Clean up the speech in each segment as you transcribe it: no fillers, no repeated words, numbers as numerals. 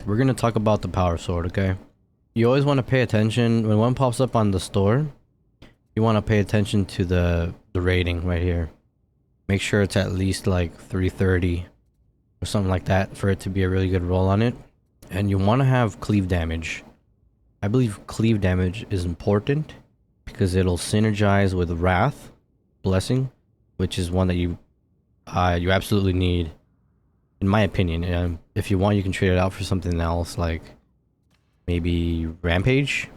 We're gonna talk about the power sword, okay? You always want to pay attention when one pops up on the store. You want to pay attention to the rating right here. Make sure it's at least like 330 or something like that for it to be a really good roll on it. And you want to have cleave damage. I believe cleave damage is important because it'll synergize with Wrath, Blessing, which is one that you absolutely need, in my opinion. If you want, you can trade it out for something else, like maybe Rampage.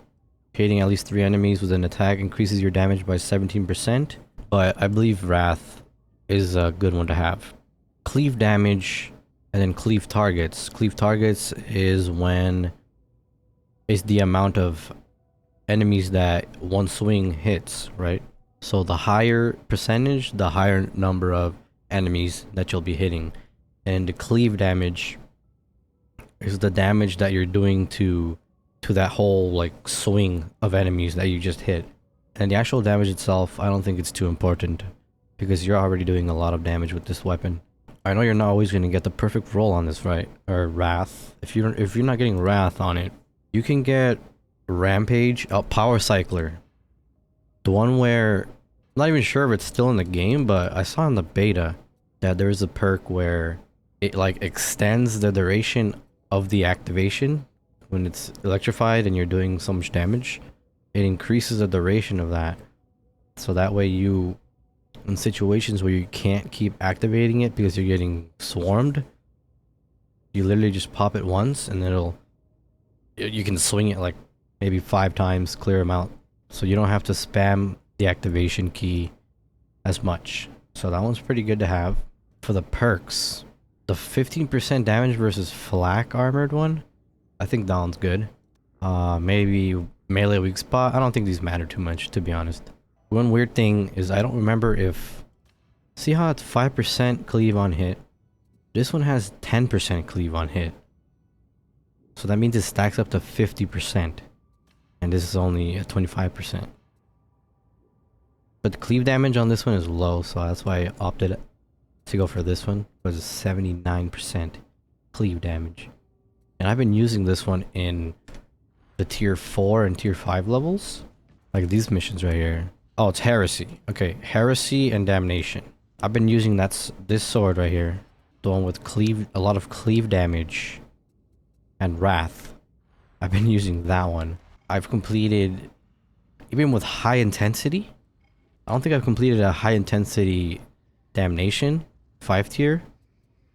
Hitting at least 3 enemies with an attack increases your damage by 17%. But I believe Wrath is a good one to have. Cleave damage and then cleave targets. Cleave targets is the amount of enemies that one swing hits, right? So the higher percentage, the higher number of enemies that you'll be hitting. And the cleave damage is the damage that you're doing to that whole like swing of enemies that you just hit. And the actual damage itself, I don't think it's too important because you're already doing a lot of damage with this weapon. I know you're not always going to get the perfect roll on this, right? Or Wrath. If you're not getting Wrath on it, you can get Rampage, Power Cycler. The one where I'm not even sure if it's still in the game, but I saw in the beta that there is a perk where it like extends the duration of the activation. When it's electrified and you're doing so much damage, it increases the duration of that. So that way you, in situations where you can't keep activating it because you're getting swarmed, you literally just pop it once and you can swing it like maybe 5 times, clear them out. So you don't have to spam the activation key as much. So that one's pretty good to have. For the perks, the 15% damage versus flak armored one, I think that one's good. Maybe melee weak spot. I don't think these matter too much, to be honest. One weird thing is I don't remember if... See how it's 5% cleave on hit? This one has 10% cleave on hit. So that means it stacks up to 50%. And this is only at 25%. But the cleave damage on this one is low, so that's why I opted to go for this one. It was 79% cleave damage. And I've been using this one in the tier 4 and tier 5 levels. Like these missions right here. Oh, it's Heresy. Okay, Heresy and Damnation. I've been using this sword right here. The one with a lot of cleave damage. And Wrath. I've been using that one. I've completed, even with high intensity, I don't think I've completed a high intensity Damnation 5 tier.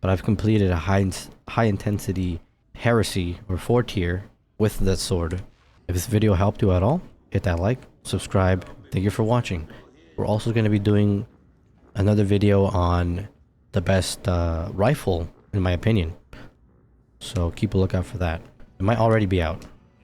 But I've completed a high intensity Heresy or 4 tier with that sword. If this video helped you at all, hit that like, subscribe. Thank you for watching. We're also going to be doing another video on the best rifle, in my opinion. So keep a lookout for that. It might already be out.